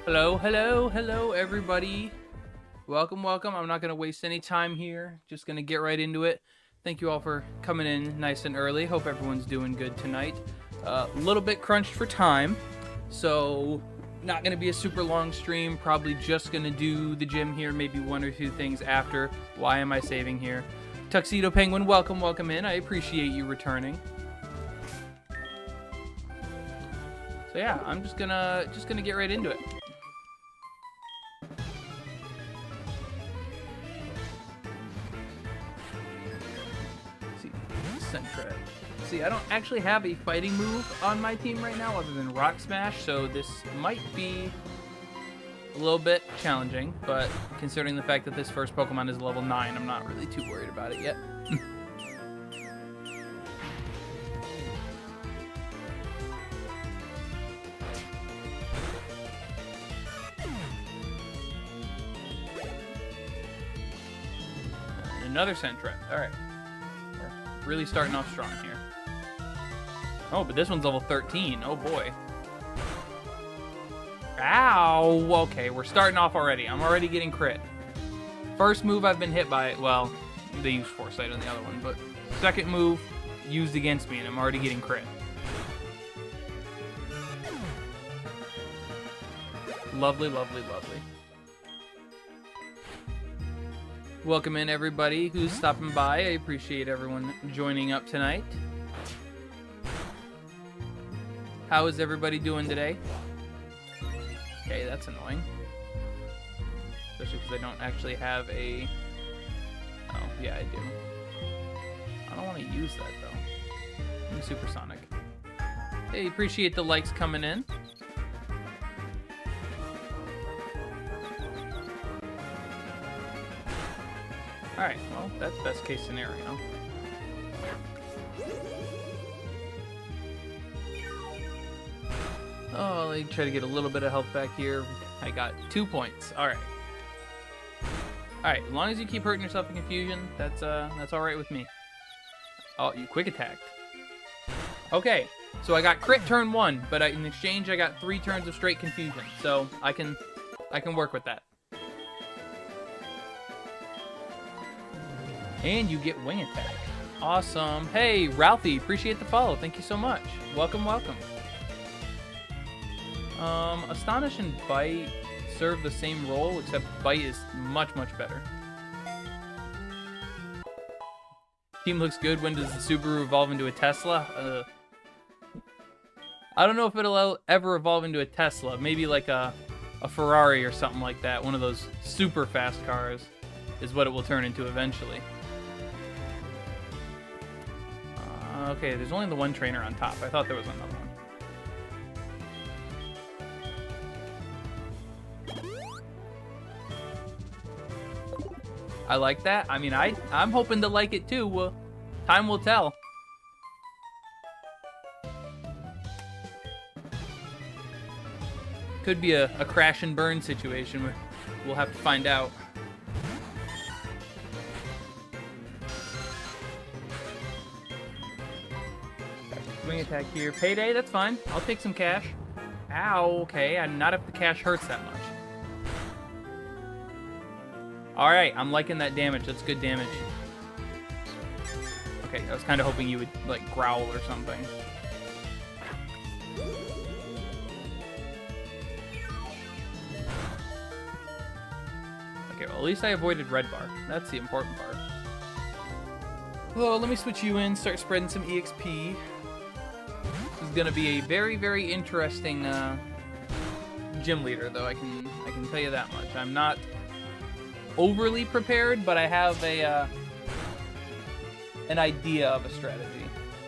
Hello, hello, hello, everybody. Welcome, welcome. I'm not going to waste any time here. Just going to get right into it. Thank you all for coming in nice and early. Hope everyone's doing good tonight. A little bit crunched for time, so not going to be a super long stream. Probably just going to do the gym here, maybe one or two things after. Why am I saving here? Tuxedo Penguin, welcome, welcome in. I appreciate you returning. So yeah, I'm just gonna get right into it. See, I don't actually have a fighting move on my team right now other than Rock Smash, so this might be a little bit challenging, but considering the fact that this first Pokemon is level 9, I'm not really too worried about it yet. Another Sentret. Alright. We're really starting off strong here. Oh, but this one's level 13. Oh, boy. Ow! Okay, we're starting off already. I'm already getting crit. First move I've been hit by, well, they used Foresight on the other one, but second move used against me, and I'm already getting crit. Lovely, lovely, lovely. Welcome in, everybody who's stopping by. I appreciate everyone joining up tonight. How is everybody doing today? Okay, that's annoying. Especially because I don't actually have a... Oh, yeah, I do. I don't want to use that, though. I'm Supersonic. Hey, appreciate the likes coming in. Alright, well, that's best case scenario. Oh, let me try to get a little bit of health back here. I got 2 points. Alright. Alright, as long as you keep hurting yourself in confusion, that's alright with me. Oh, you quick attacked. Okay, so I got crit turn 1, but in exchange I got 3 turns of straight confusion. So I can work with that. And you get wing attack. Awesome. Hey, Ralphie, appreciate the follow. Thank you so much. Welcome, welcome. Astonish and Bite serve the same role, except Bite is much, much better. Team looks good. When does the Subaru evolve into a Tesla? I don't know if it'll ever evolve into a Tesla. Maybe like a Ferrari or something like that. One of those super fast cars is what it will turn into eventually. Okay, there's only the one trainer on top. I thought there was another one. I like that. I mean, I'm hoping to like it too. Well, time will tell. Could be a crash and burn situation. We'll have to find out. Wing attack here. Payday, that's fine. I'll take some cash. Ow, okay. Not if the cash hurts that much. Alright, I'm liking that damage. That's good damage. Okay, I was kind of hoping you would, like, growl or something. Okay, well, at least I avoided red bar. That's the important part. Well, let me switch you in, start spreading some EXP. This is going to be a very, very interesting gym leader, though. I can tell you that much. I'm not overly prepared, but I have an idea of a strategy.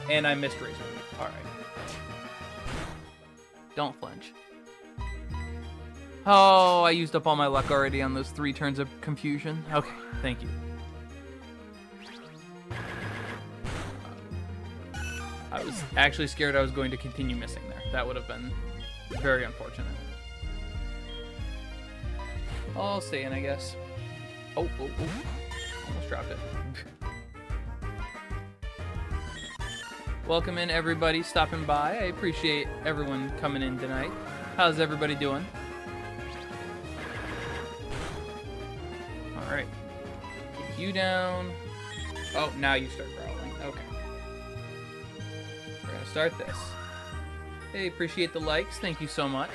And I missed Razor Leaf. Alright. Don't flinch. Oh, I used up all my luck already on those 3 turns of confusion. Okay, thank you. I was actually scared I was going to continue missing there. That would have been very unfortunate. I'll stay in, I guess. Oh. Almost dropped it. Welcome in, everybody stopping by. I appreciate everyone coming in tonight. How's everybody doing? Alright. Kick you down. Oh, now you start growling. Okay. We're gonna start this. Hey, appreciate the likes. Thank you so much.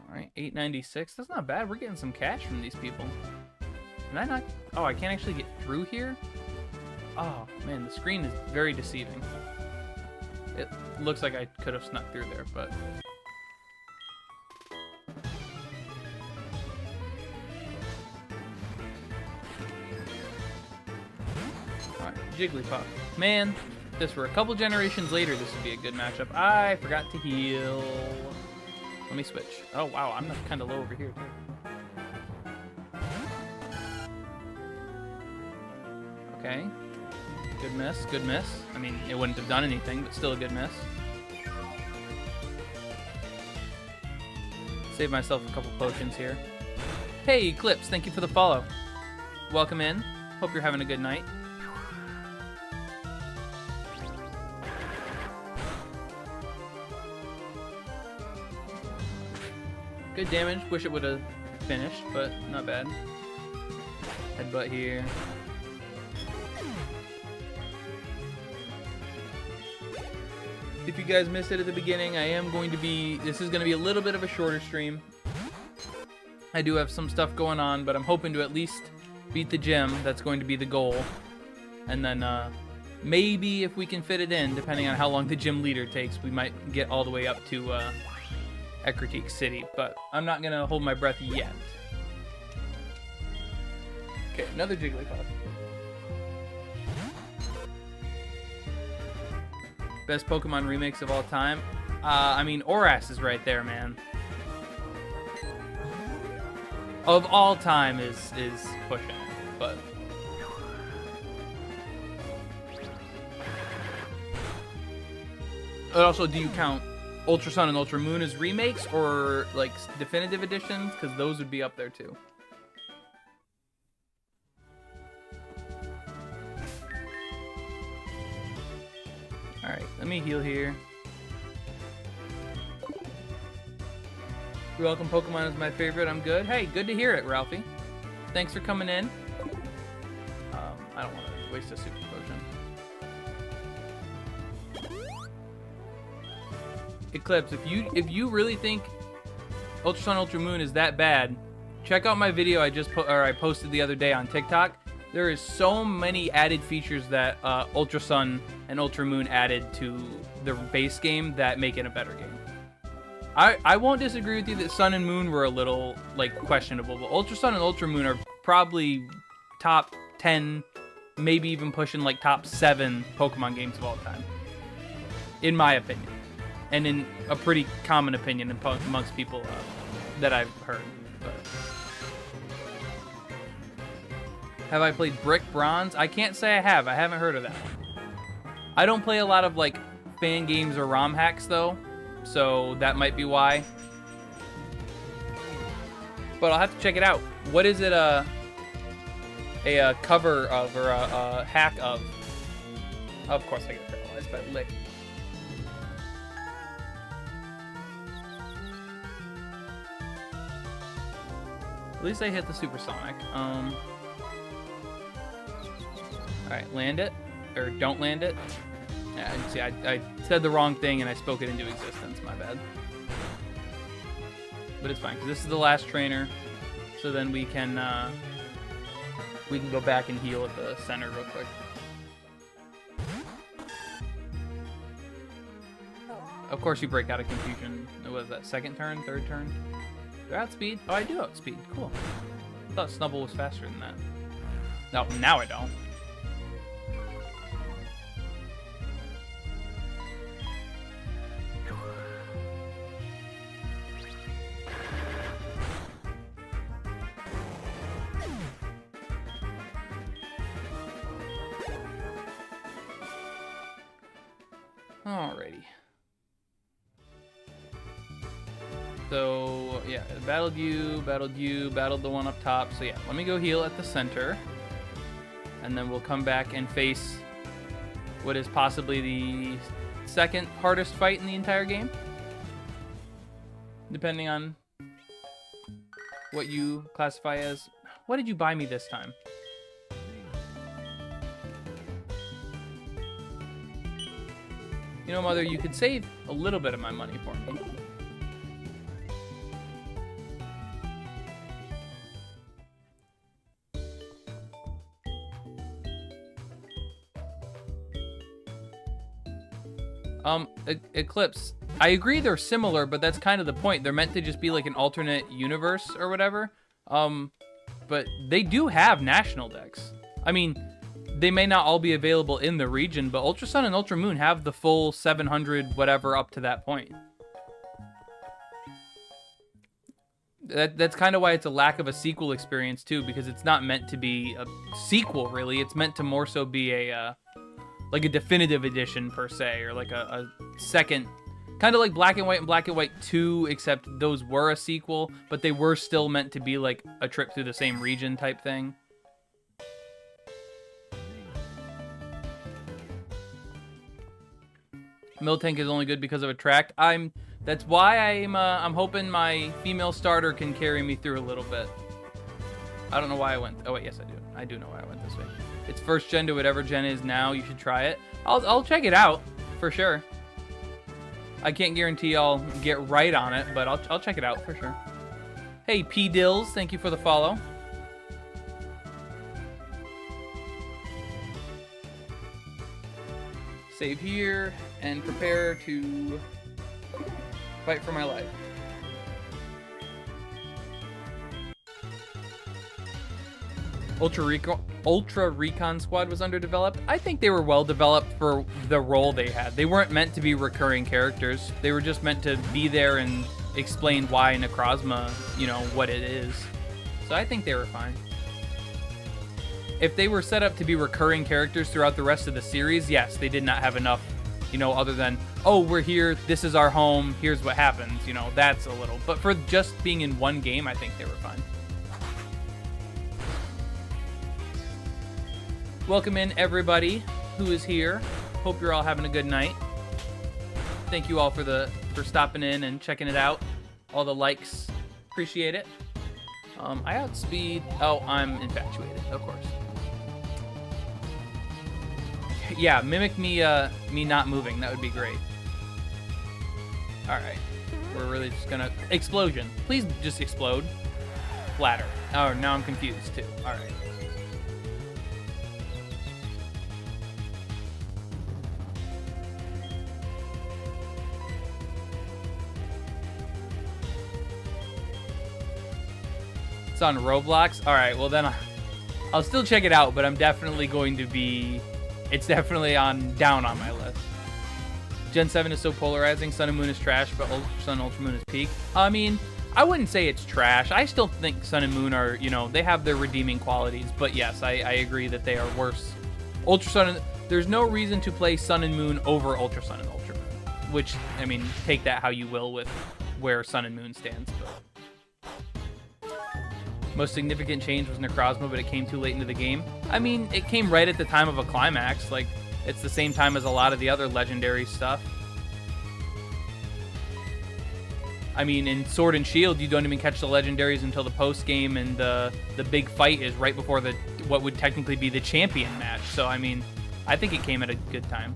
Alright, 896. That's not bad. We're getting some cash from these people. Can I not? Oh, I can't actually get through here? Oh, man, the screen is very deceiving. It looks like I could have snuck through there, but... Alright, Jigglypuff. Man, if this were a couple generations later, this would be a good matchup. I forgot to heal. Let me switch. Oh, wow, I'm kind of low over here, too. Okay. Good miss, good miss. I mean, it wouldn't have done anything, but still a good miss. Save myself a couple potions here. Hey, Eclipse, thank you for the follow. Welcome in. Hope you're having a good night. Good damage. Wish it would have finished, but not bad. Headbutt here. If you guys missed it at the beginning, this is going to be a little bit of a shorter stream. I do have some stuff going on, but I'm hoping to at least beat the gym. That's going to be the goal. And then maybe if we can fit it in, depending on how long the gym leader takes, we might get all the way up to Ecruteak City. But I'm not going to hold my breath yet. Okay, another Jigglypuff. Best Pokemon remakes of all time. I mean, Oras is right there, man. Of all time is pushing it, but also, do you count Ultra Sun and Ultra Moon as remakes or like definitive editions? Because those would be up there too. Alright, let me heal here. You're welcome, Pokemon is my favorite. I'm good. Hey, good to hear it, Ralphie. Thanks for coming in. I don't want to waste a super potion. Eclipse, if you really think Ultra Sun Ultra Moon is that bad, check out my video I posted the other day on TikTok. There is so many added features that Ultra Sun and Ultra Moon added to the base game that make it a better game. I won't disagree with you that Sun and Moon were a little like questionable, but Ultra Sun and Ultra Moon are probably top 10, maybe even pushing like top 7 Pokemon games of all time, in my opinion, and in a pretty common opinion amongst people that I've heard. But have I played Brick Bronze? I can't say I have. I haven't heard of that one. I don't play a lot of like fan games or ROM hacks though, so that might be why. But I'll have to check it out. What is it a cover of or a hack of? Of course I get paralyzed by Lick. At least I hit the supersonic. Alright, land it. Or don't land it. Yeah, see, I said the wrong thing and I spoke it into existence. My bad. But it's fine, because this is the last trainer. So then we can go back and heal at the center real quick. Of course you break out of confusion. What was that, second turn, third turn? Do I outspeed? Oh, I do outspeed. Cool. I thought Snubbull was faster than that. No, now I don't. Alrighty. So, yeah, battled you, battled the one up top. So, yeah, let me go heal at the center. And then we'll come back and face what is possibly the second hardest fight in the entire game, depending on what you classify as. What did you buy me this time? You know, Mother, you could save a little bit of my money for me. Eclipse. I agree they're similar, but that's kind of the point. They're meant to just be like an alternate universe or whatever. But they do have national decks. I mean, they may not all be available in the region, but Ultra Sun and Ultra Moon have the full 700 whatever up to that point. That's kind of why it's a lack of a sequel experience too, because it's not meant to be a sequel really. It's meant to more so be a like a definitive edition per se, or like a second, kind of like Black and White and Black and White 2, except those were a sequel, but they were still meant to be like a trip through the same region type thing. Miltank is only good because of Attract. That's why I'm hoping my female starter can carry me through a little bit. I don't know why I went. Oh wait, yes I do. I do know why I went this way. It's first gen to whatever gen is now. You should try it. I'll check it out for sure. I can't guarantee I'll get right on it, but I'll check it out for sure. Hey P Dills, thank you for the follow. Save here and prepare to fight for my life. Ultra Recon Squad was underdeveloped. I think they were well developed for the role they had. They weren't meant to be recurring characters. They were just meant to be there and explain why Necrozma, you know, what it is. So I think they were fine. If they were set up to be recurring characters throughout the rest of the series, yes, they did not have enough, you know, other than, oh, we're here, this is our home, here's what happens, you know, that's a little. But for just being in one game, I think they were fine. Welcome in everybody who is here. Hope you're all having a good night. Thank you all for stopping in and checking it out. All the likes, appreciate it. I outspeed. Oh, I'm infatuated, of course. Yeah, mimic me. Me not moving. That would be great. All right, we're really just gonna explosion. Please just explode. Flatter. Oh, now I'm confused too. All right. It's on Roblox. All right, well then I'll still check it out, but I'm definitely going to be. It's definitely down on my list. Gen 7 is so polarizing. Sun and Moon is trash, but Ultra Sun and Ultra Moon is peak. I mean, I wouldn't say it's trash. I still think Sun and Moon are, you know, they have their redeeming qualities. But yes, I agree that they are worse. Ultra Sun. There's no reason to play Sun and Moon over Ultra Sun and Ultra Moon. Which, I mean, take that how you will with where Sun and Moon stands. But most significant change was Necrozma, but it came too late into the game. I mean, it came right at the time of a climax. Like, it's the same time as a lot of the other legendary stuff. I mean, in Sword and Shield, you don't even catch the legendaries until the post game, and the big fight is right before what would technically be the champion match. So, I mean, I think it came at a good time.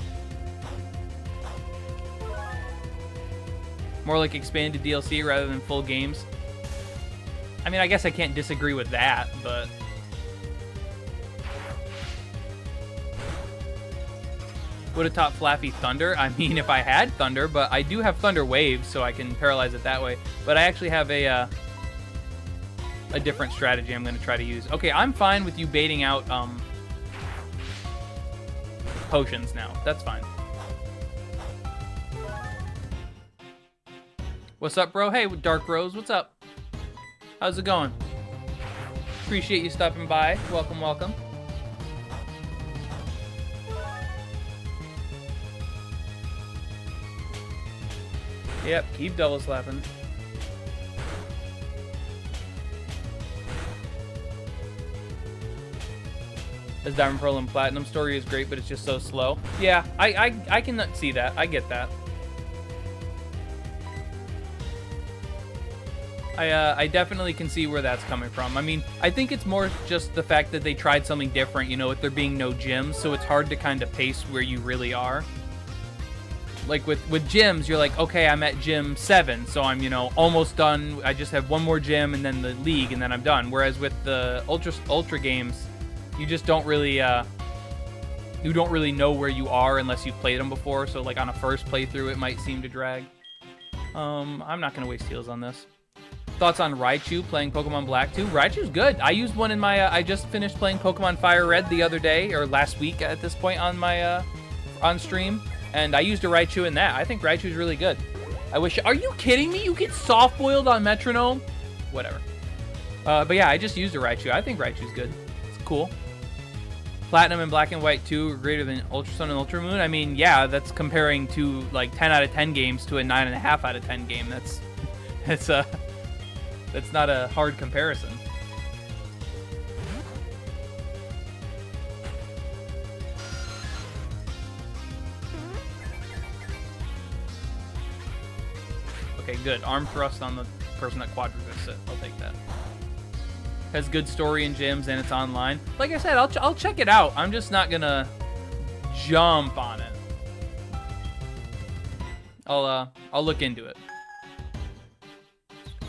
More like expanded DLC rather than full games. I mean, I guess I can't disagree with that, but would have taught Flappy Thunder. I mean, if I had Thunder, but I do have Thunder Waves, so I can paralyze it that way. But I actually have a different strategy I'm going to try to use. Okay, I'm fine with you baiting out potions now. That's fine. What's up, bro? Hey, Dark Rose, what's up? How's it going? Appreciate you stopping by. Welcome, welcome. Yep, keep double slapping. as Diamond, Pearl, and Platinum. Story is great, but it's just so slow. Yeah, I can see that. I get that. I definitely can see where that's coming from. I mean, I think it's more just the fact that they tried something different, you know, with there being no gyms, so it's hard to kind of pace where you really are. Like with gyms, you're like, okay, I'm at gym 7, so I'm, you know, almost done. I just have one more gym and then the league, and then I'm done. Whereas with the Ultra games, you just don't really, you don't really know where you are unless you've played them before. So like on a first playthrough, it might seem to drag. I'm not gonna waste heals on this. Thoughts on Raichu playing Pokemon Black 2? Raichu's good. I used one in my, I just finished playing Pokemon Fire Red the other day, or last week at this point on my, on stream, and I used a Raichu in that. I think Raichu's really good. I wish, are you kidding me? You get soft-boiled on Metronome? Whatever. But yeah, I just used a Raichu. I think Raichu's good. It's cool. Platinum and Black and White 2 are greater than Ultra Sun and Ultra Moon. I mean, yeah, that's comparing to like 10 out of 10 games to a 9.5 out of 10 game. That's not a hard comparison. Okay, good. Arm thrust on the person that quadrifixed it. I'll take that. Has good story and gyms, and it's online. Like I said, I'll check it out. I'm just not gonna jump on it. I'll look into it.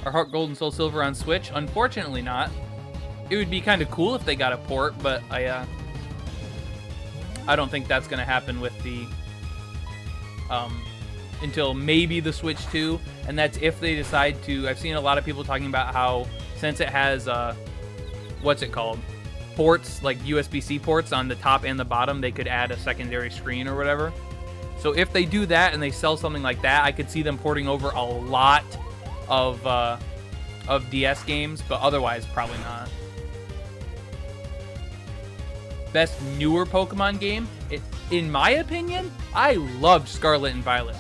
Are HeartGold and Soul Silver on Switch? Unfortunately not. It would be kind of cool if they got a port, but I don't think that's going to happen with the until maybe the Switch 2, and that's if they decide to. I've seen a lot of people talking about how since it has what's it called? Ports, like USB-C ports on the top and the bottom, they could add a secondary screen or whatever. So if they do that and they sell something like that, I could see them porting over a lot of DS games, but otherwise probably not. Best newer Pokemon game? In my opinion, I loved Scarlet and Violet.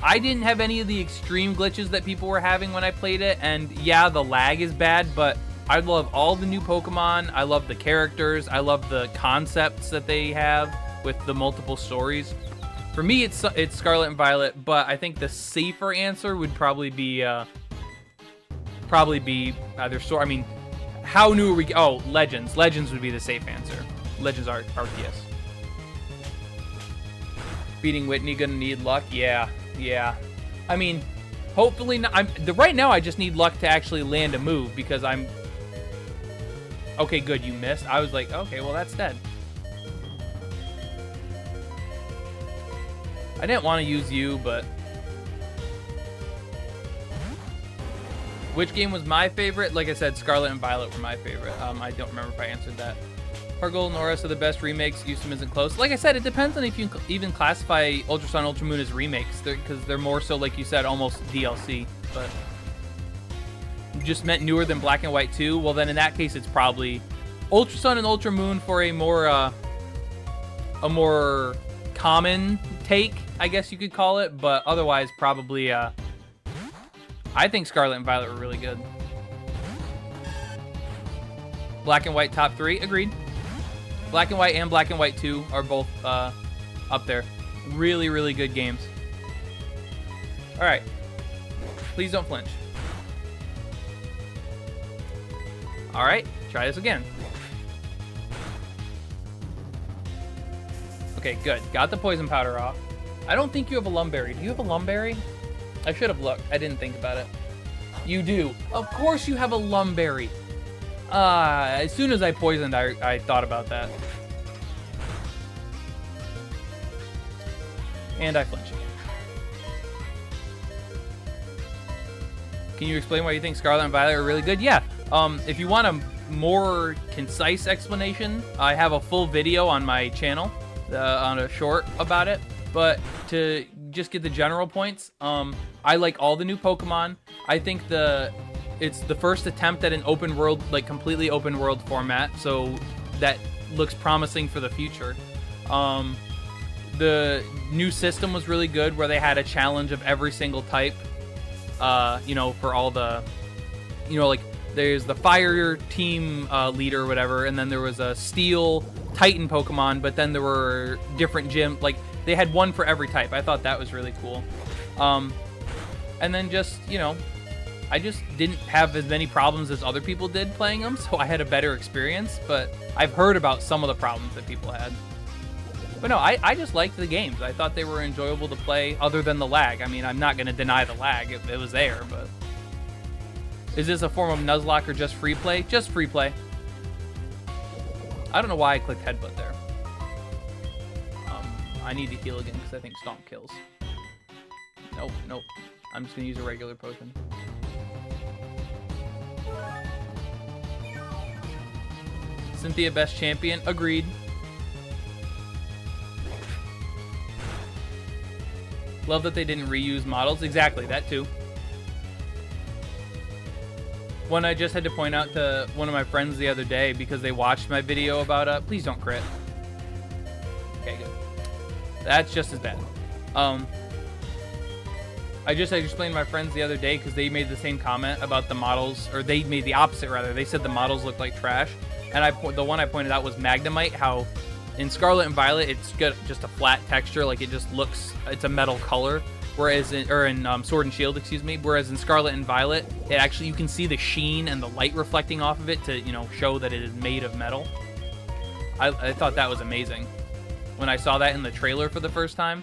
I didn't have any of the extreme glitches that people were having when I played it, and yeah, the lag is bad, but I love all the new Pokemon. I love the characters. I love the concepts that they have with the multiple stories. For me, it's Scarlet and Violet, but I think the safer answer would probably be either I mean, how new are we? Oh, Legends. Legends would be the safe answer. Legends are RTS. Beating Whitney gonna need luck. Yeah. I mean, hopefully not. Right now I just need luck to actually land a move because I'm. Okay, good. You missed. I was like, okay, well that's dead. I didn't want to use you, but... Which game was my favorite? Like I said, Scarlet and Violet were my favorite. I don't remember if I answered that. HeartGold and Oris are the best remakes. Yusum isn't close. Like I said, it depends on if you even classify Ultra Sun and Ultra Moon as remakes. Because they're more so, like you said, almost DLC. But you just meant newer than Black and White 2. Well, then in that case, it's probably Ultra Sun and Ultra Moon for a more common take, I guess you could call it, but otherwise probably I think Scarlet and Violet were really good. Black and White top 3, agreed. Black and White and Black and White 2 are both up there. Really, really good games. Alright. Please don't flinch. Alright, try this again. Okay, good. Got the poison powder off. I don't think you have a Lumberry. Do you have a Lumberry? I should have looked. I didn't think about it. You do. Of course you have a Lumberry. As soon as I poisoned, I thought about that. And I flinched again. Can you explain why you think Scarlet and Violet are really good? Yeah. If you want a more concise explanation, I have a full video on my channel. On a short about it, but to just get the general points, I like all the new Pokemon. I think it's the first attempt at an open world, like completely open world format, so that looks promising for the future. The new system was really good, where they had a challenge of every single type, for all the, like There's the fire team leader or whatever, and then there was a steel Titan Pokemon, but then there were different gym, like they had one for every type. I thought that was really cool. And then just, you know, I just didn't have as many problems as other people did playing them, so I had a better experience, but I've heard about some of the problems that people had. But no, I just liked the games. I thought they were enjoyable to play, other than the lag. I mean, I'm not going to deny the lag. It was there, but... Is this a form of Nuzlocke or just free play? Just free play. I don't know why I clicked headbutt there. I need to heal again, because I think Stomp kills. Nope, nope. I'm just going to use a regular potion. Cynthia, best champion. Agreed. Love that they didn't reuse models. Exactly, that too. One I just had to point out to one of my friends the other day because they watched my video about, please don't crit. Okay, good. That's just as bad. I explained to my friends the other day because they made the same comment about the models, or they made the opposite rather. They said the models looked like trash. And the one I pointed out was Magnemite, how in Scarlet and Violet, it's got just a flat texture, like it just looks, it's a metal color. Whereas in Sword and Shield, excuse me, whereas in Scarlet and Violet, it actually, you can see the sheen and the light reflecting off of it to, you know, show that it is made of metal. I thought that was amazing. When I saw that in the trailer for the first time.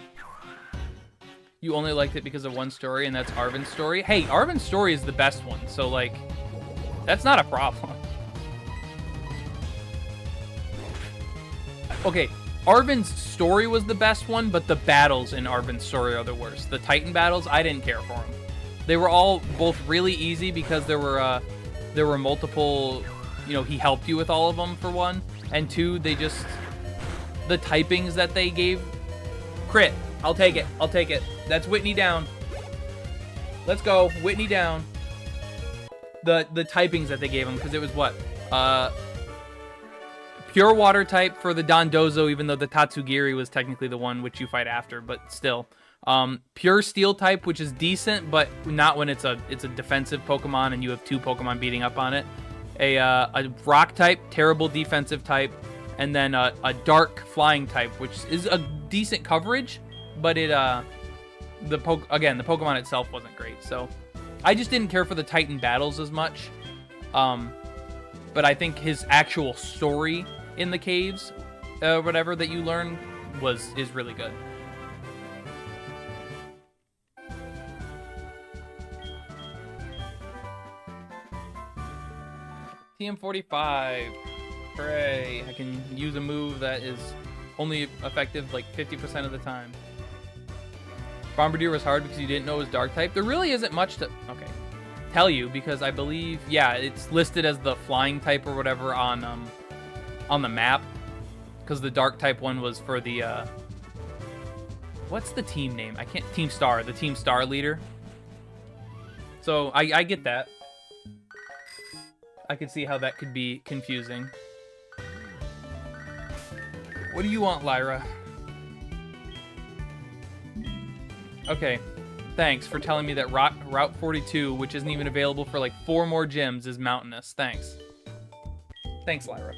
You only liked it because of one story, and that's Arven's story. Hey, Arven's story is the best one, so, like, that's not a problem. Okay, Arven's story was the best one, but the battles in Arven's story are the worst. The Titan battles, I didn't care for them. They were all both really easy because there were multiple, you know, he helped you with all of them for one, and two, they just, the typings that they gave, crit. I'll take it. I'll take it. That's Whitney down. Let's go. Whitney down. The typings that they gave him, because it was what? Pure water type for the Dondozo, even though the Tatsugiri was technically the one which you fight after, but still. Pure steel type, which is decent, but not when it's a defensive Pokemon and you have two Pokemon beating up on it. A rock type, terrible defensive type, and then a dark flying type, which is a decent coverage, but the Pokemon itself wasn't great. So I just didn't care for the Titan battles as much. But I think his actual story in the caves, whatever that you learn, is really good. TM45. Hooray. I can use a move that is only effective like 50% of the time. Bombardier was hard because you didn't know it was dark type. There really isn't much to tell you, because I believe, yeah, it's listed as the flying type or whatever on the map, because the dark type one was for the what's the team name? I can't. Team Star, the Team Star leader. So I get that. I could see how that could be confusing. What do you want, Lyra? Okay, thanks for telling me that Route 42, which isn't even available for like 4 more gyms, is mountainous. Thanks. Thanks, Lyra.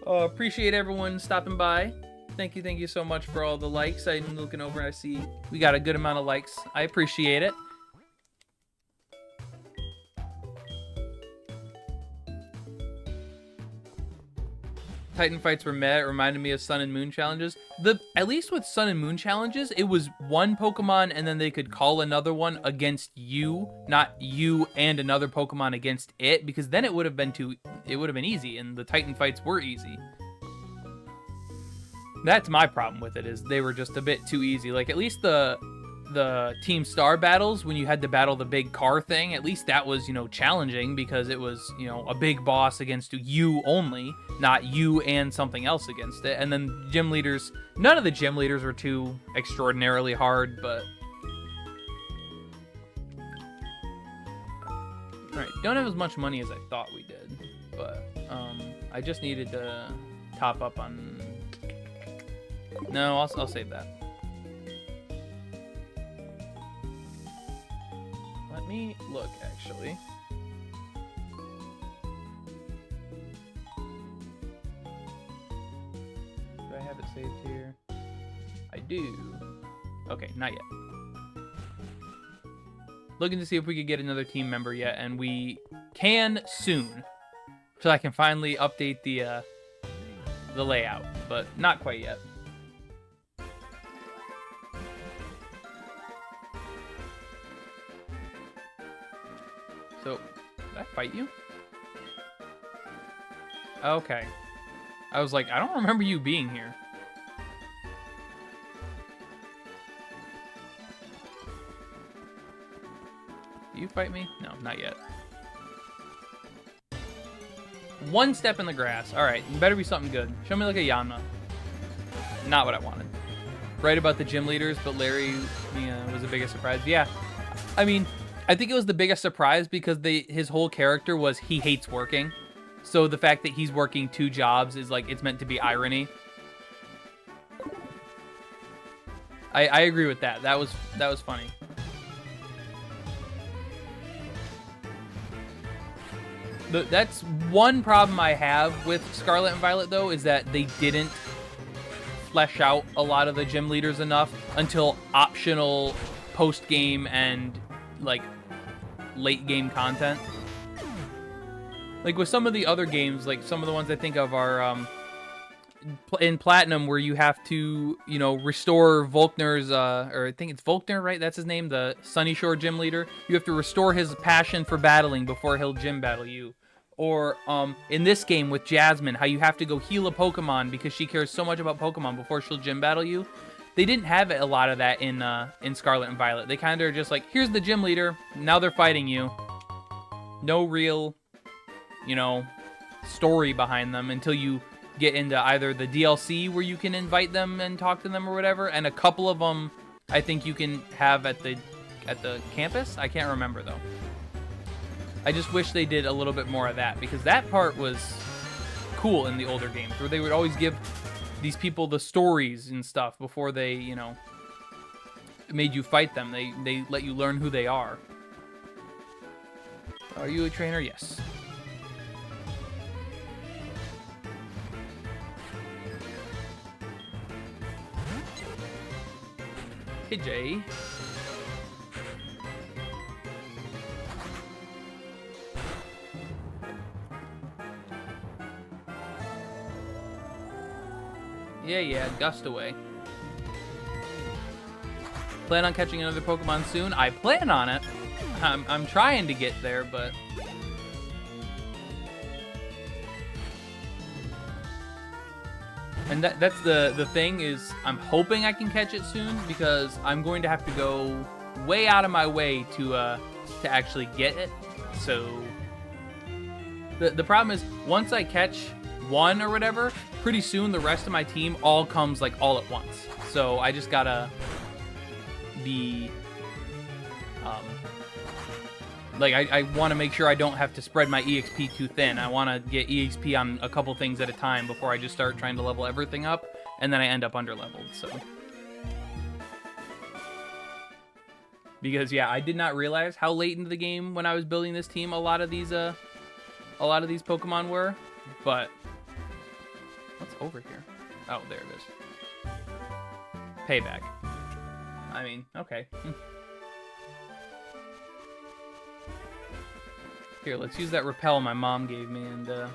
Appreciate everyone stopping by. Thank you so much for all the likes. I'm looking over and I see we got a good amount of likes. I appreciate it. Titan fights were meh. It reminded me of Sun and Moon challenges. At least with Sun and Moon challenges, it was one Pokemon and then they could call another one against you, not you and another Pokemon against it, because then it would have been easy, and the Titan fights were easy. That's my problem with it, is they were just a bit too easy. Like, at least the Team Star battles, when you had to battle the big car thing, at least that was, you know, challenging, because it was, you know, a big boss against you only, not you and something else against it. And then gym leaders, none of the gym leaders were too extraordinarily hard, but... Alright, don't have as much money as I thought we did, but I just needed to top up on... No, I'll save that. What? Let me look, actually. Do I have it saved here? I do. Okay, not yet. Looking to see if we could get another team member yet, and we can soon. So I can finally update the layout, but not quite yet. So, did I fight you? Okay. I was like, I don't remember you being here. Do you fight me? No, not yet. One step in the grass. Alright, better be something good. Show me like a Yanma. Not what I wanted. Right about the gym leaders, but Larry was the biggest surprise. Yeah, I mean, I think it was the biggest surprise because his whole character was he hates working. So the fact that he's working 2 jobs is like, it's meant to be irony. I agree with that. That was funny. That's one problem I have with Scarlet and Violet, though, is that they didn't flesh out a lot of the gym leaders enough until optional post-game and, like, late-game content. Like, with some of the other games, like, some of the ones I think of are, in Platinum, where you have to, you know, restore Volkner's, or I think it's Volkner, right? That's his name, the Sunny Shore gym leader. You have to restore his passion for battling before he'll gym battle you. Or, in this game with Jasmine, how you have to go heal a Pokemon because she cares so much about Pokemon before she'll gym battle you. They didn't have a lot of that in Scarlet and Violet. They kind of are just like, here's the gym leader, now they're fighting you. No real, you know, story behind them until you get into either the DLC where you can invite them and talk to them or whatever, and a couple of them I think you can have at the campus. I can't remember though. I just wish they did a little bit more of that, because that part was cool in the older games where they would always give these people the stories and stuff before they, you know, made you fight them. They let you learn who they are. Are you a trainer? Yes. Hey, Jay. Yeah, gust away. Plan on catching another Pokemon soon? I plan on it. I'm trying to get there, but... And that's the thing is, I'm hoping I can catch it soon, because I'm going to have to go way out of my way to actually get it. So the problem is, once I catch one or whatever, pretty soon the rest of my team all comes like all at once. So I just gotta be like, I want to make sure I don't have to spread my EXP too thin. I want to get EXP on a couple things at a time before I just start trying to level everything up, and then I end up underleveled. So, because yeah, I did not realize how late into the game when I was building this team a lot of these Pokemon were. But what's over here? Oh, there it is. Payback. I mean, okay. Here, let's use that repel my mom gave me, and I'm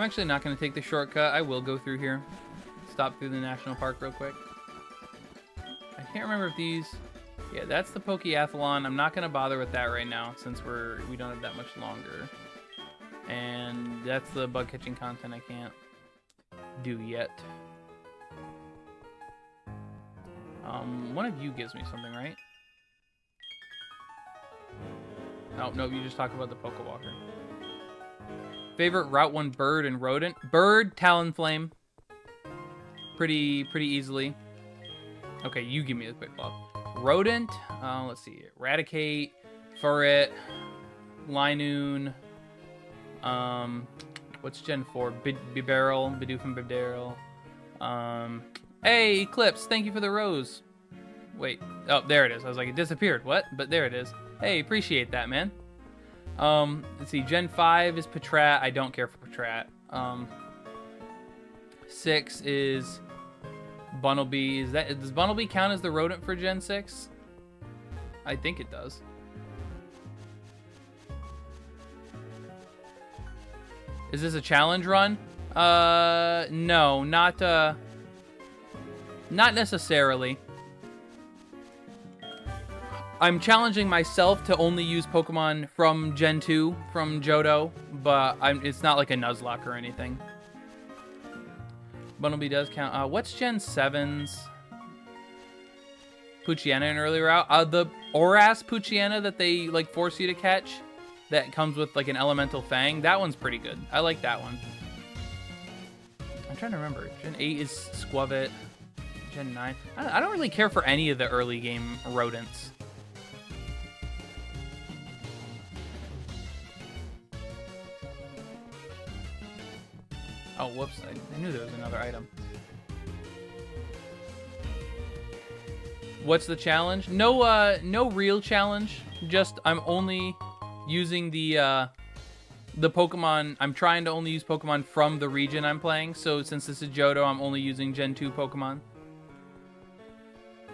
actually not going to take the shortcut. I will go through here. Stop through the national park real quick. I can't remember if these... Yeah, that's the Pokeathlon. I'm not going to bother with that right now, since we don't have that much longer. And that's the bug catching content I can't do yet. One of you gives me something, right? Oh, no, you just talk about the Pokewalker. Favorite Route 1 bird and rodent? Bird, Talonflame. Pretty easily. Okay, you give me the quick block. Rodent, let's see. Eradicate, Furret, Linoon, What's Gen 4? Bibarrel, Bidoof and Bibarrel. Hey, Eclipse, thank you for the rose. Wait, oh, there it is. I was like, it disappeared. What? But there it is. Hey, appreciate that, man. Let's see. Gen 5 is Patrat. I don't care for Patrat. 6 is Bunnelby. Does Bunnelby count as the rodent for Gen 6? I think it does. Is this a challenge run? No, not necessarily. I'm challenging myself to only use Pokemon from Gen 2, from Johto, but it's not like a Nuzlocke or anything. Bunnelby does count. What's Gen 7's? Poochyena in early route? The Oras Poochyena that they like force you to catch, that comes with like an elemental fang. That one's pretty good. I like that one. I'm trying to remember. Gen 8 is Squavit. Gen 9. I don't really care for any of the early game rodents. Oh, whoops. I knew there was another item. What's the challenge? No real challenge. Just I'm only using the Pokemon. I'm trying to only use Pokemon from the region I'm playing. So since this is Johto, I'm only using Gen 2 Pokemon.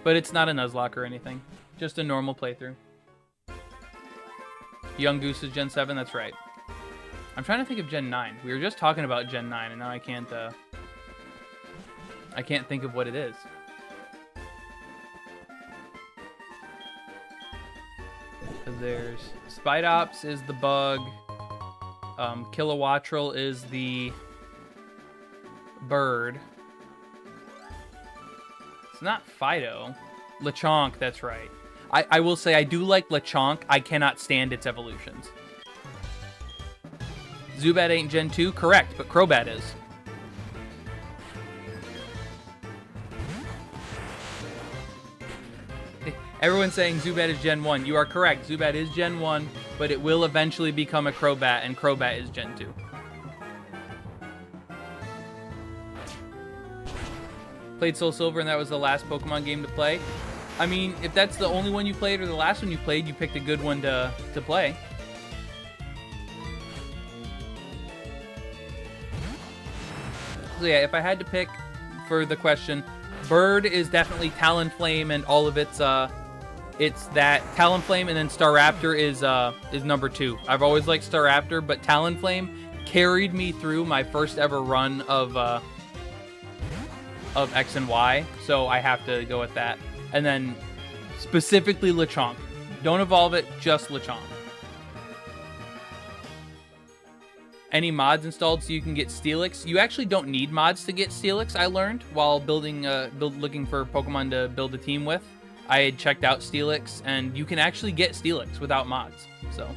But it's not a Nuzlocke or anything. Just a normal playthrough. Young Goose is Gen 7. That's right. I'm trying to think of Gen 9. We were just talking about Gen 9, and now I can't think of what it is. Because there's Spidops is the bug. Kilowattrel is the bird. It's not Fido. Lechonk, that's right. I will say I do like Lechonk. I cannot stand its evolutions. Zubat ain't Gen 2? Correct, but Crobat is. Everyone's saying Zubat is Gen 1. You are correct. Zubat is Gen 1, but it will eventually become a Crobat, and Crobat is Gen 2. Played Soul Silver, and that was the last Pokemon game to play. I mean, if that's the only one you played or the last one you played, you picked a good one to play. So yeah, if I had to pick for the question, Bird is definitely Talonflame and all of it's that Talonflame, and then Staraptor is number 2. I've always liked Staraptor, but Talonflame carried me through my first ever run of X and Y, so I have to go with that. And then specifically Lechonk. Don't evolve it, just Lechonk. Any mods installed so you can get Steelix? You actually don't need mods to get Steelix, I learned, while looking for Pokemon to build a team with. I had checked out Steelix, and you can actually get Steelix without mods, so.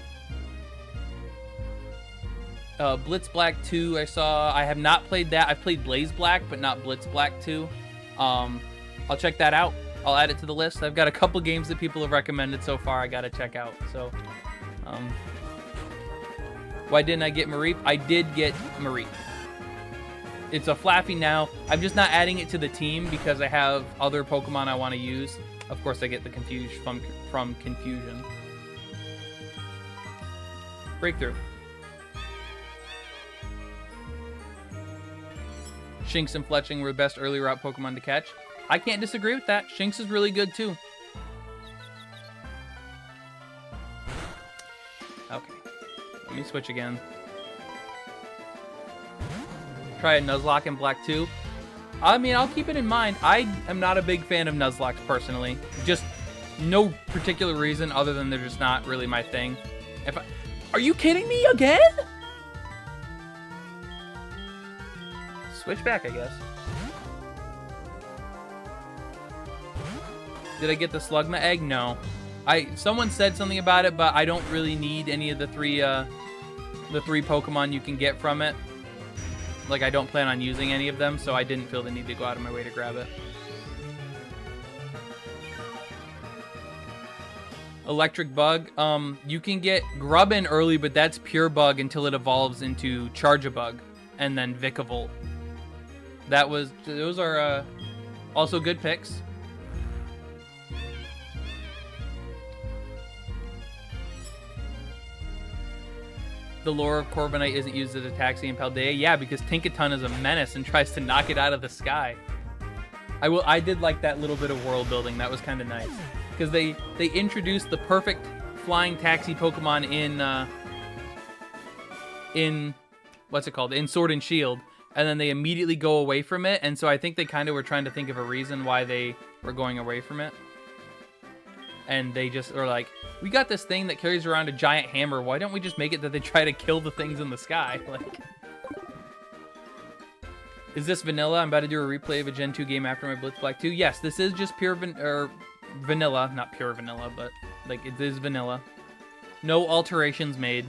Blitz Black 2, I saw. I have not played that. I've played Blaze Black, but not Blitz Black 2. I'll check that out. I'll add it to the list. I've got a couple games that people have recommended so far I gotta check out, so. Why didn't I get Mareep? I did get Mareep. It's a Flaffy now. I'm just not adding it to the team because I have other Pokemon I want to use. Of course, I get the from Confusion. Breakthrough. Shinx and Fletchling were the best early route Pokemon to catch. I can't disagree with that. Shinx is really good too. Okay. Let me switch again. Try a Nuzlocke in Black 2. I mean, I'll keep it in mind. I am not a big fan of Nuzlocke personally. Just no particular reason other than they're just not really my thing. Are you kidding me again? Switch back, I guess. Did I get the Slugma egg? No. Someone said something about it, but I don't really need any of the three Pokemon you can get from it. Like, I don't plan on using any of them, so I didn't feel the need to go out of my way to grab it. Electric Bug. You can get Grubbin early, but that's pure Bug until it evolves into Charge-a-Bug. and then Vikavolt. Those are also good picks. The lore of Corviknight isn't used as a taxi in Paldea. Yeah, because Tinkaton is a menace and tries to knock it out of the sky. I did like that little bit of world building. That was kind of nice. Because they introduced the perfect flying taxi Pokemon in what's it called? In Sword and Shield. And then they immediately go away from it. And so I think they kind of were trying to think of a reason why they were going away from it. And they just are like, we got this thing that carries around a giant hammer. Why don't we just make it that they try to kill the things in the sky? Like, is this vanilla? I'm about to do a replay of a Gen 2 game after my Blitz Black 2. Yes, this is just pure vanilla. Not pure vanilla, but like it is vanilla. No alterations made.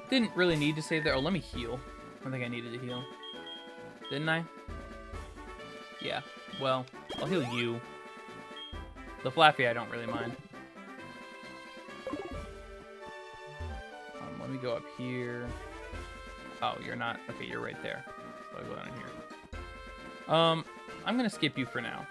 Didn't really need to save there. Oh, let me heal. I think I needed to heal. Didn't I? Yeah. Well, I'll heal you. The Flaffy I don't really mind. Let me go up here. Oh, you're not. Okay, you're right there. So I'll go down here. I'm gonna skip you for now.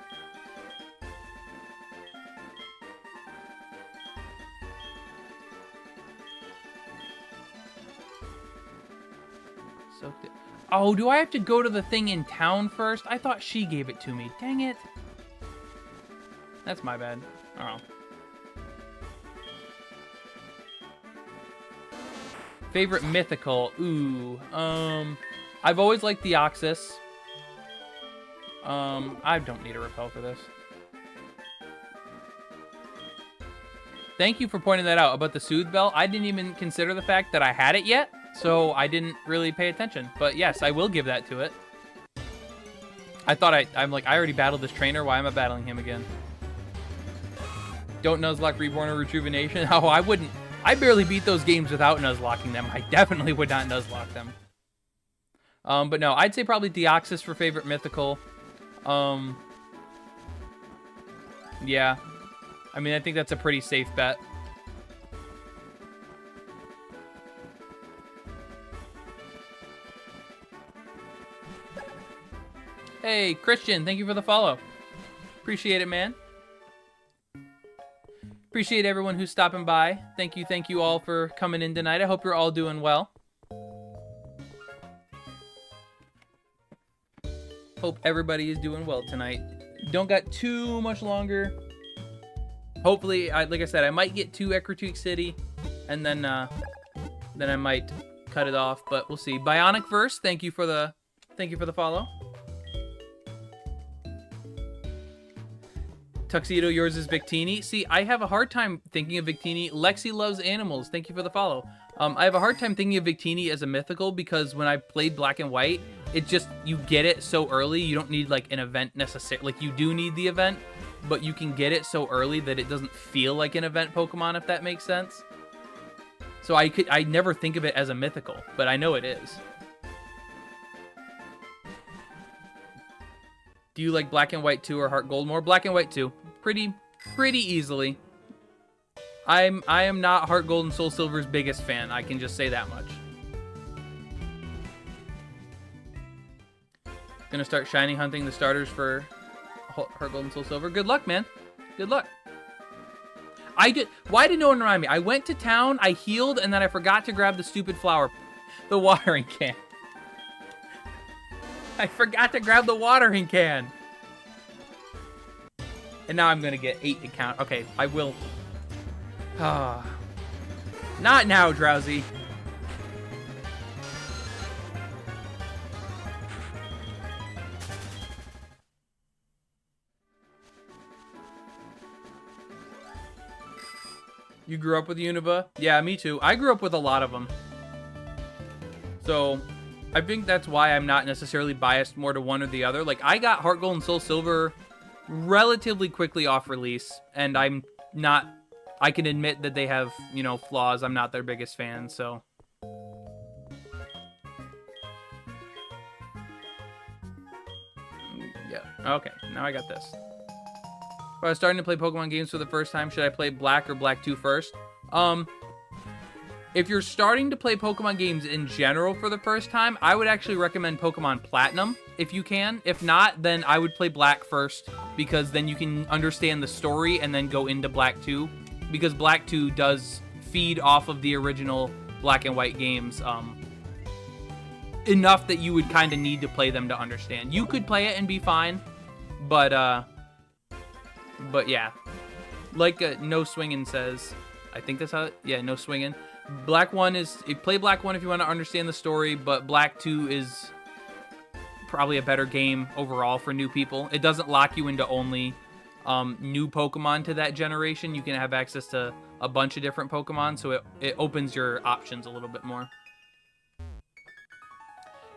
Soaked it. Oh, do I have to go to the thing in town first? I thought she gave it to me. Dang it. That's my bad. Oh. Favorite mythical? Ooh. I've always liked the Deoxys. I don't need a repel for this. Thank you for pointing that out about the Soothe Bell. I didn't even consider the fact that I had it yet, so I didn't really pay attention. But yes, I will give that to it. I thought I'm like, I already battled this trainer. Why am I battling him again? Don't Nuzlocke Reborn or Rejuvenation? Oh, I wouldn't. I barely beat those games without Nuzlocking them. I definitely would not Nuzlock them. But no, I'd say probably Deoxys for favorite mythical. Yeah. I mean, I think that's a pretty safe bet. Hey, Christian, thank you for the follow. Appreciate it, man. Appreciate everyone who's stopping by. Thank you all for coming in tonight. I hope you're all doing well. Hope everybody is doing well tonight. Don't got too much longer. Hopefully, like I said, I might get to Ecruteak City, and then I might cut it off. But we'll see. Bionic Verse, thank you for the follow. Tuxedo, yours is Victini. See, I have a hard time thinking of Victini. Lexi loves animals. Thank you for the follow. I have a hard time thinking of Victini as a mythical because when I played Black and White, it just, you get it so early. You don't need like an event necessarily. Like you do need the event, but you can get it so early that it doesn't feel like an event Pokemon, if that makes sense. So I never think of it as a mythical, but I know it is. Do you like Black and White 2 or HeartGold more? Black and White 2. Pretty easily. I am not HeartGold and Soul Silver's biggest fan. I can just say that much. Gonna start shiny hunting the starters for HeartGold and Soul Silver. Good luck, man. Good luck. Why did no one remind me? I went to town, I healed, and then I forgot to grab the stupid flower. The watering can. I forgot to grab the watering can. And now I'm going to get 8 account. Okay, I will. Not now, Drowsy. You grew up with Unova? Yeah, me too. I grew up with a lot of them. So I think that's why I'm not necessarily biased more to one or the other. Like, I got HeartGold and Soul Silver relatively quickly off release, and I'm not, I can admit that they have, you know, flaws. I'm not their biggest fan, so. Yeah, okay, now I got this. If I was starting to play Pokemon games for the first time, should I play Black or Black 2 first? If you're starting to play Pokemon games in general for the first time, I would actually recommend Pokemon Platinum if you can. If not, then I would play Black first, because then you can understand the story and then go into Black 2, because Black 2 does feed off of the original Black and White games enough that you would kind of need to play them to understand. You could play it and be fine, but yeah. Like No Swingin' says, I think that's how, yeah, No Swingin'. Black 1 is, play Black 1 if you want to understand the story, but Black 2 is probably a better game overall for new people. It doesn't lock you into only new Pokemon to that generation. You can have access to a bunch of different Pokemon, so it opens your options a little bit more.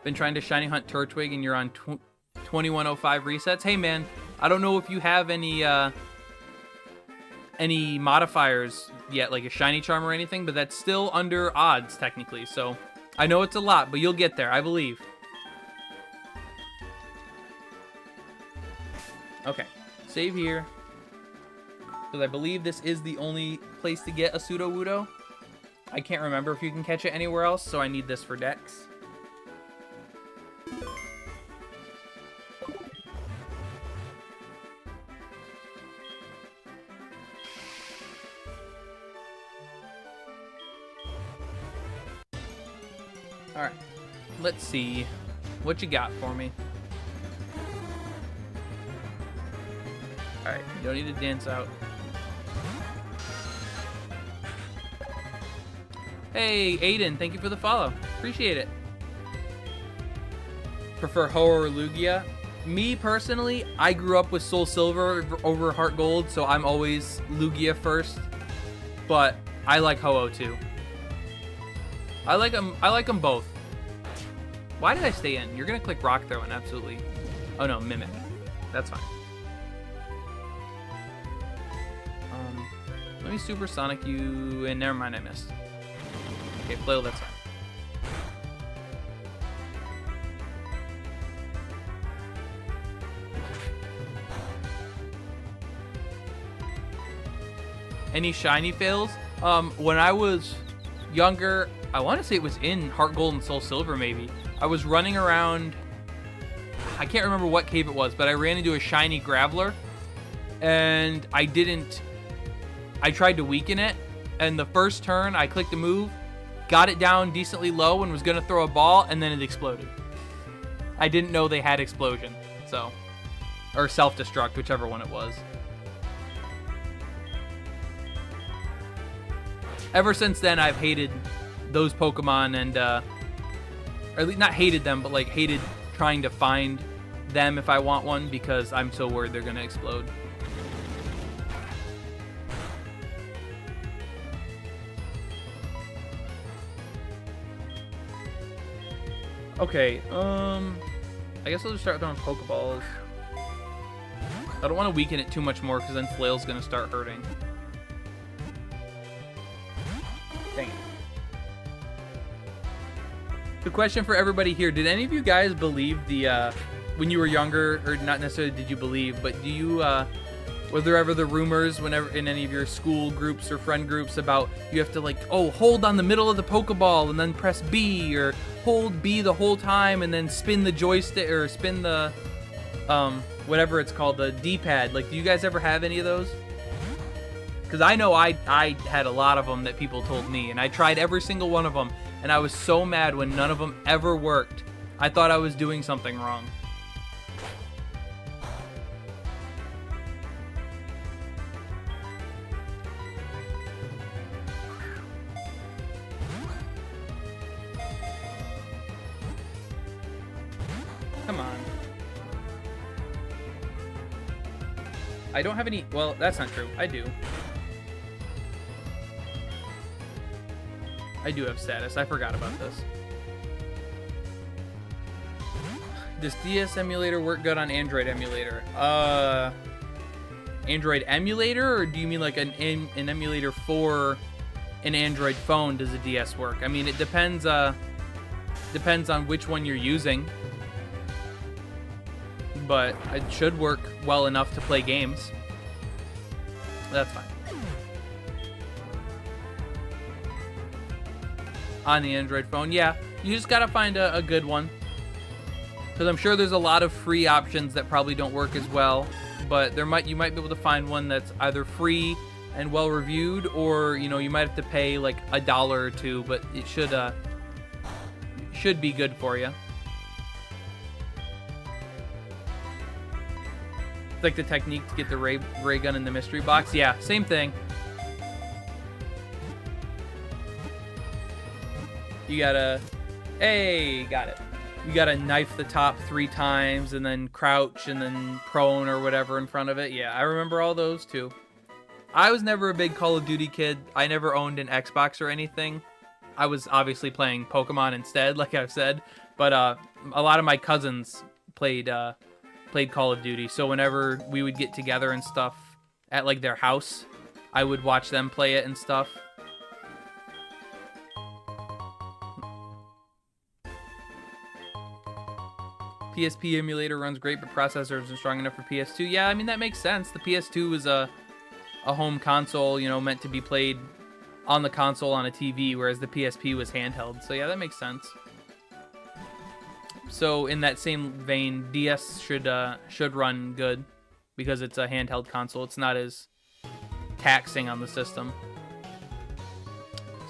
Been trying to shiny hunt Turtwig and you're on 2105 resets. Hey man, I don't know if you have any modifiers yet, like a shiny charm or anything, but that's still under odds technically. So I know it's a lot, but you'll get there, I believe. Okay, save here, because I believe this is the only place to get a Sudowoodo. I can't remember if you can catch it anywhere else, so I need this for Dex. Alright, let's see what you got for me. Alright, you don't need to dance out. Hey, Aiden, thank you for the follow. Appreciate it. Prefer Ho or Lugia? Me, personally, I grew up with Soul Silver over HeartGold, so I'm always Lugia first. But I like Ho-Oh too. I like them both. Why did I stay in? You're gonna click Rock Throw and absolutely... Oh no, Mimic. That's fine. Let me Supersonic you, and never mind, I missed. Okay, Flail, that's fine. Any shiny fails? When I was younger, I want to say it was in HeartGold and Soul Silver maybe. I was running around, I can't remember what cave it was, but I ran into a shiny Graveler, and I tried to weaken it, and the first turn I clicked a move, got it down decently low and was going to throw a ball, and then it exploded. I didn't know they had explosion, so, or self-destruct, whichever one it was. Ever since then, I've hated those Pokemon, and, or at least not hated them, but like hated trying to find them if I want one, because I'm so worried they're going to explode. Okay, I guess I'll just start throwing Pokeballs. I don't want to weaken it too much more, because then Flail's going to start hurting. Dang it. The question for everybody here, did any of you guys believe the, when you were younger, or not necessarily did you believe, but do you, were there ever the rumors whenever in any of your school groups or friend groups about you have to like, oh, hold on the middle of the Pokeball and then press B, or hold B the whole time and then spin the joystick, or spin the, whatever it's called, the D-pad. Like, do you guys ever have any of those? Because I know I had a lot of them that people told me, and I tried every single one of them, and I was so mad when none of them ever worked. I thought I was doing something wrong. Come on. I don't have any... Well, that's not true. I do. I do have status. I forgot about this. Does DS emulator work good on Android emulator? Android emulator? Or do you mean like an emulator for an Android phone? Does a DS work? I mean, it depends, depends on which one you're using. But it should work well enough to play games. That's fine. on the Android phone. Yeah, you just gotta find a good one. Because I'm sure there's a lot of free options that probably don't work as well. But you might be able to find one that's either free and well reviewed, or you know, you might have to pay like $1 or $2, but it should be good for you. It's like the technique to get the ray gun in the mystery box. Yeah, same thing. You gotta, hey, got it. You gotta knife the top 3 times and then crouch and then prone or whatever in front of it. Yeah, I remember all those too. I was never a big Call of Duty kid. I never owned an Xbox or anything. I was obviously playing Pokemon instead, like I've said. But a lot of my cousins played Call of Duty. So whenever we would get together and stuff at like their house, I would watch them play it and stuff. PSP emulator runs great, but processor isn't strong enough for PS2. Yeah, I mean, that makes sense. The PS2 is a home console, you know, meant to be played on the console on a TV, whereas the PSP was handheld. So yeah, that makes sense. So in that same vein, DS should run good because it's a handheld console. It's not as taxing on the system.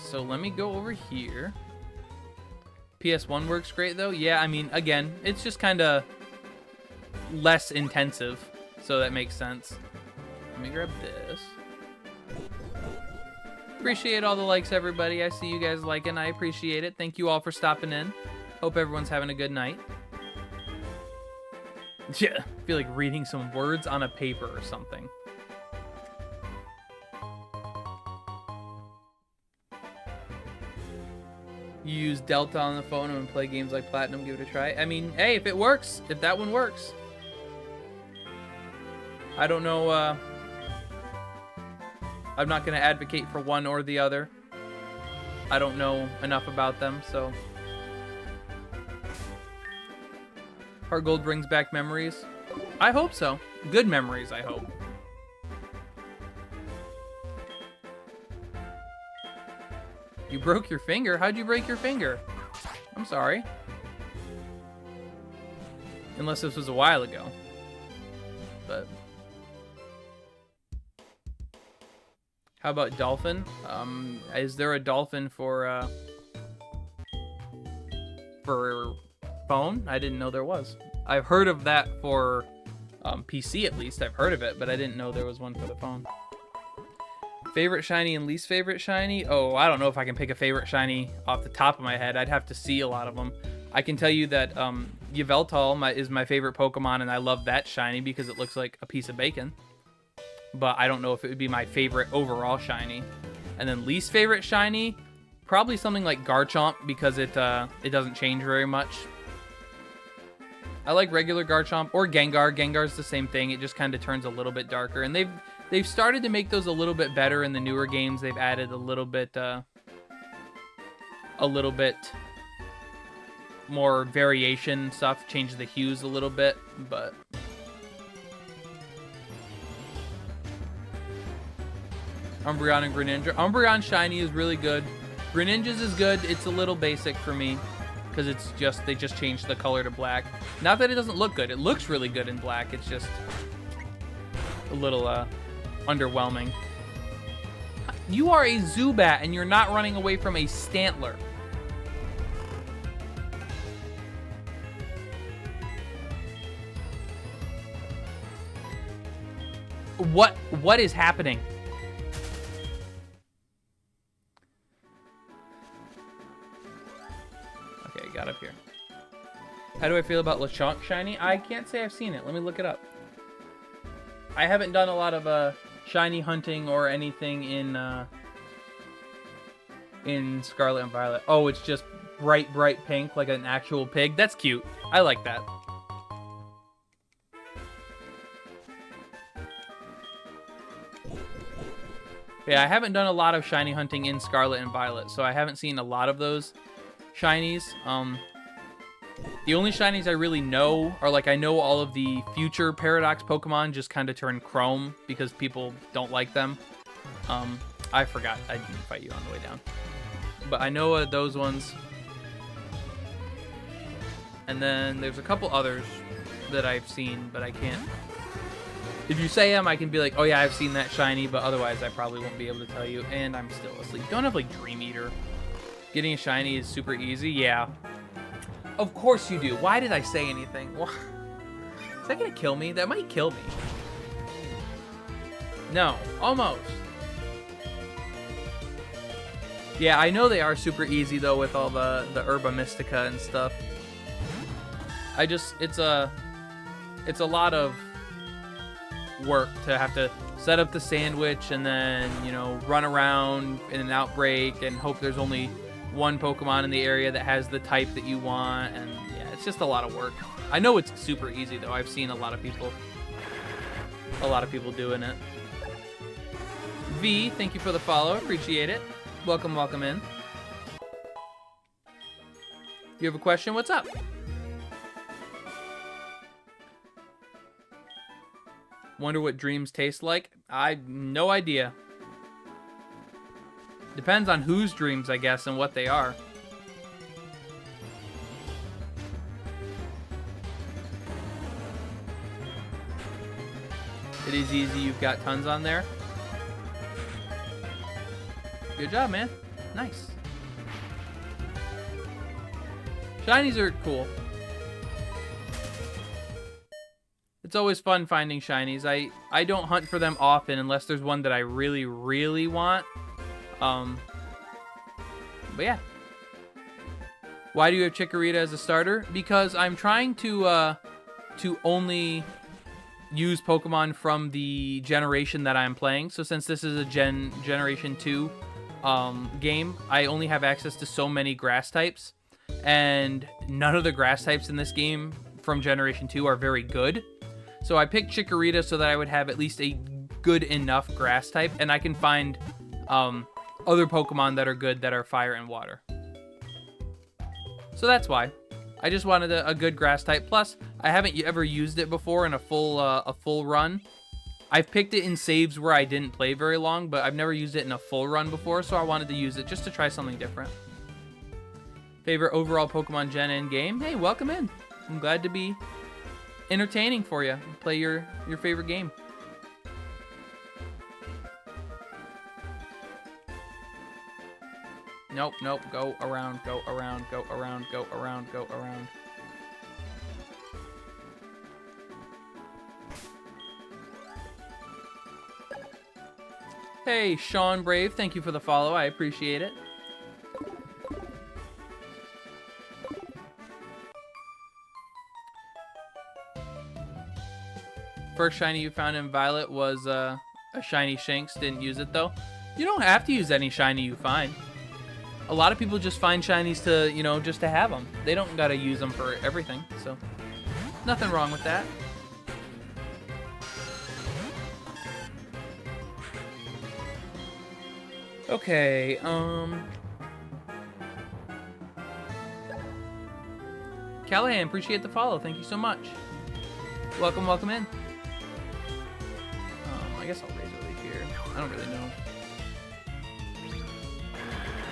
So let me go over here. PS1 works great though. Yeah, I mean, again, it's just kind of less intensive, so that makes sense. Let me grab this. Appreciate all the likes, everybody. I see you guys liking. I appreciate it. Thank you all for stopping in. Hope everyone's having a good night. Yeah, I feel like reading some words on a paper or something. You use Delta on the phone and play games like Platinum, give it a try. I mean, hey, if it works, if that one works. I don't know, I'm not going to advocate for one or the other. I don't know enough about them, so. HeartGold brings back memories. I hope so. Good memories, I hope. You broke your finger? How'd you break your finger? I'm sorry. Unless this was a while ago. But how about dolphin? Is there a dolphin for phone? I didn't know there was. I've heard of that for PC at least. I've heard of it, but I didn't know there was one for the phone. Favorite shiny and least favorite shiny? Oh, I don't know if I can pick a favorite shiny off the top of my head. I'd have to see a lot of them. I can tell you that Yveltal is my favorite Pokemon, and I love that shiny because it looks like a piece of bacon. But I don't know if it would be my favorite overall shiny. And then least favorite shiny? Probably something like Garchomp because it doesn't change very much. I like regular Garchomp or Gengar. Gengar's the same thing. It just kind of turns a little bit darker. And they've started to make those a little bit better in the newer games. They've added a little bit more variation stuff, changed the hues a little bit, but Umbreon and Greninja. Umbreon shiny is really good. Greninja's is good. It's a little basic for me because they just changed the color to black. Not that it doesn't look good. It looks really good in black. It's just a little underwhelming. You are a Zubat and you're not running away from a Stantler. What is happening? Okay, got up here. How do I feel about Lechonk shiny? I can't say I've seen it. Let me look it up. I haven't done a lot of shiny hunting or anything in Scarlet and Violet. Oh, it's just bright pink like an actual pig. That's cute. I like that. Yeah, I haven't done a lot of shiny hunting in Scarlet and Violet, so I haven't seen a lot of those shinies. The only shinies I really know are, like, I know all of the future Paradox Pokemon just kind of turn chrome because people don't like them. I forgot I didn't fight you on the way down. but I know those ones. And then there's a couple others that I've seen, but I can't. If you say them, I can be like, oh yeah, I've seen that shiny, but otherwise I probably won't be able to tell you. And I'm still asleep. Don't have like Dream Eater. Getting a shiny is super easy. Yeah. Of course you do. Why did I say anything? Is that gonna kill me? That might kill me. No, almost. Yeah, I know they are super easy though with all the Herba Mystica and stuff. It's a lot of work to have to set up the sandwich and then, you know, run around in an outbreak and hope there's only one Pokemon in the area that has the type that you want, and yeah, it's just a lot of work. I know it's super easy though. I've seen a lot of people doing it. V, thank you for the follow. Appreciate it. Welcome, welcome in. You have a question? What's up? Wonder what dreams taste like? No idea. Depends on whose dreams, I guess, and what they are. It is easy. You've got tons on there. Good job, man. Nice. Shinies are cool. It's always fun finding shinies. I don't hunt for them often unless there's one that I really, really want. But yeah. Why do you have Chikorita as a starter? Because I'm trying to only use Pokemon from the generation that I'm playing. So since this is a Generation 2 game, I only have access to so many grass types. And none of the grass types in this game from Generation 2 are very good. So I picked Chikorita so that I would have at least a good enough grass type. And I can find other Pokemon that are good that are fire and water. So that's why. I just wanted a good grass type. Plus, I haven't ever used it before in a full run. I've picked it in saves where I didn't play very long, but I've never used it in a full run before, so I wanted to use it just to try something different. Favorite overall Pokemon Gen in game? Hey, welcome in. I'm glad to be entertaining for you. Play your favorite game. Nope, nope. Go around, go around, go around, go around, go around. Hey, Sean Brave, thank you for the follow. I appreciate it. First shiny you found in Violet was a shiny Shinx. Didn't use it though. You don't have to use any shiny you find. A lot of people just find shinies to, you know, just to have them. They don't gotta use them for everything, so nothing wrong with that. Okay, Callahan, appreciate the follow. Thank you so much. Welcome, welcome in. I guess I'll raise it right here. I don't really know.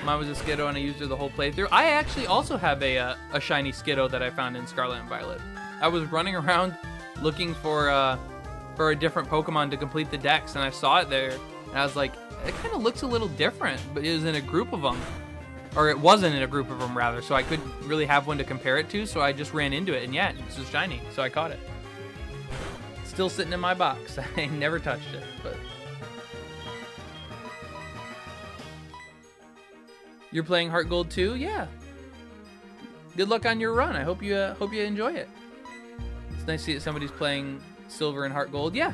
Mine was a Skiddo and I used her the whole playthrough. I actually also have a shiny Skiddo that I found in Scarlet and Violet. I was running around looking for a different Pokemon to complete the dex, and I saw it there, and I was like, it kind of looks a little different, but it was in a group of them. Or it wasn't in a group of them, rather, so I couldn't really have one to compare it to, so I just ran into it, and yeah, it's just shiny, so I caught it. Still sitting in my box. I never touched it, but... You're playing HeartGold too? Yeah. Good luck on your run. I hope you enjoy it. It's nice to see that somebody's playing Silver and HeartGold. Yeah.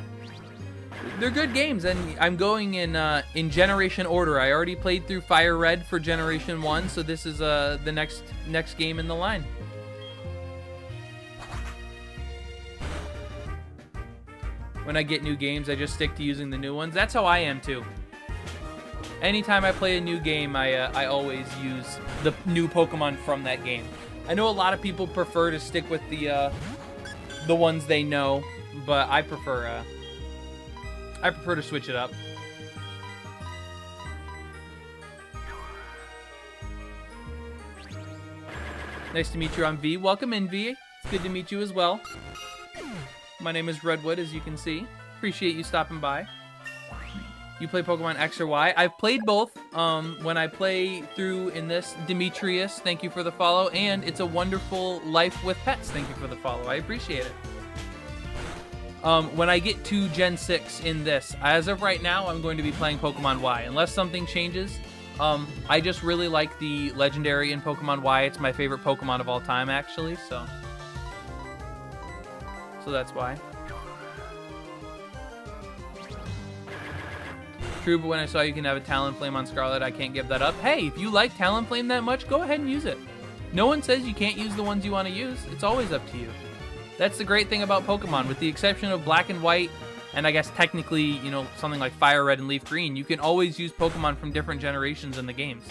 They're good games, and I'm going in generation order. I already played through Fire Red for Generation 1, so this is the next game in the line. When I get new games, I just stick to using the new ones. That's how I am too. Anytime I play a new game, I always use the new Pokemon from that game. I know a lot of people prefer to stick with the ones they know, but I prefer to switch it up. Nice to meet you. I'm V. Welcome in, V. It's good to meet you as well. My name is Redwood, as you can see. Appreciate you stopping by. You play Pokemon X or Y? I've played both. When I play through in this, Demetrius, thank you for the follow. And It's a Wonderful Life with Pets, thank you for the follow. I appreciate it. When I get to Gen 6 in this, as of right now, I'm going to be playing Pokemon Y. Unless something changes, I just really like the Legendary in Pokemon Y. It's my favorite Pokemon of all time, actually, so that's why. True, but when I saw you can have a Talonflame on Scarlet, I can't give that up. Hey, if you like Talonflame that much, go ahead and use it. No one says you can't use the ones you want to use. It's always up to you. That's the great thing about Pokemon. With the exception of Black and White, and I guess technically, you know, something like Fire Red and Leaf Green, you can always use Pokemon from different generations in the games.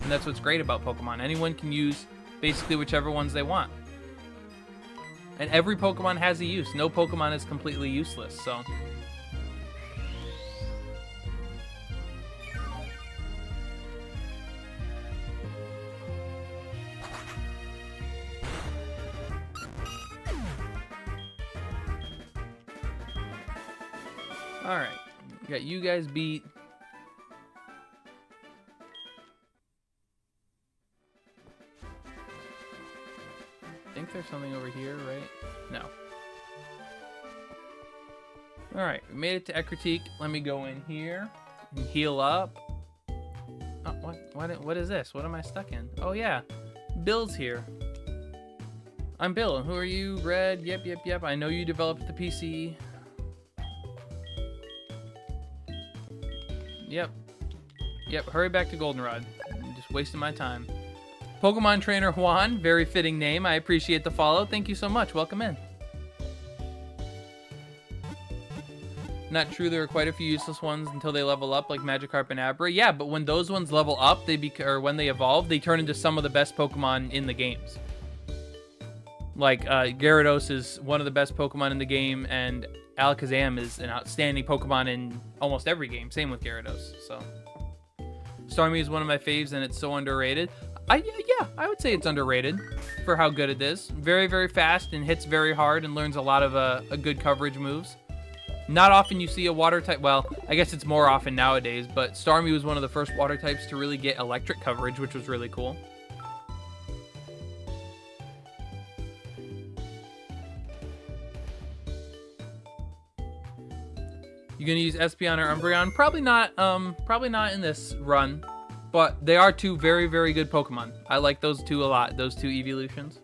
And that's what's great about Pokemon. Anyone can use basically whichever ones they want. And every Pokemon has a use. No Pokemon is completely useless, so... Alright, got you guys beat. I think there's something over here, right? No. Alright, we made it to Ecruteak. Let me go in here and heal up. Oh, what is this? What am I stuck in? Oh yeah, Bill's here. I'm Bill. Who are you? Red. Yep. I know you developed the PC. Yep, hurry back to Goldenrod. I'm just wasting my time. Pokemon Trainer Juan, very fitting name. I appreciate the follow. Thank you so much. Welcome in. Not true, there are quite a few useless ones until they level up, like Magikarp and Abra. Yeah, but when those ones level up, or when they evolve, they turn into some of the best Pokemon in the games. Like, Gyarados is one of the best Pokemon in the game, and Alakazam is an outstanding Pokemon in almost every game. Same with Gyarados, so... Starmie is one of my faves, and it's so underrated. Yeah, I would say it's underrated for how good it is. Very, very fast and hits very hard and learns a lot of a good coverage moves. Not often you see a water type. Well, I guess it's more often nowadays, but Starmie was one of the first water types to really get electric coverage, which was really cool. You gonna use Espeon or Umbreon? Probably not in this run, but they are two very, very good Pokemon. I like those two a lot, those two evolutions.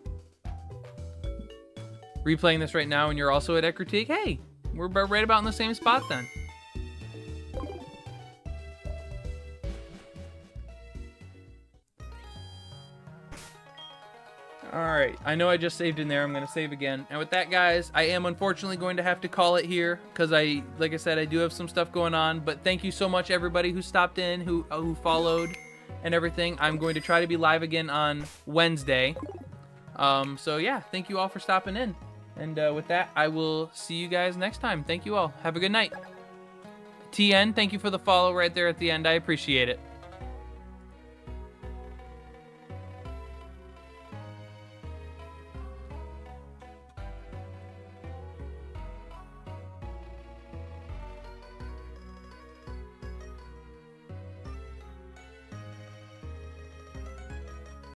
Replaying this right now and you're also at Ecruteak? Hey, we're right about in the same spot then. Alright, I know I just saved in there. I'm going to save again. And with that, guys, I am unfortunately going to have to call it here because like I said, I do have some stuff going on. But thank you so much, everybody who stopped in, who followed and everything. I'm going to try to be live again on Wednesday. So yeah, thank you all for stopping in. And with that, I will see you guys next time. Thank you all. Have a good night. TN, thank you for the follow right there at the end. I appreciate it.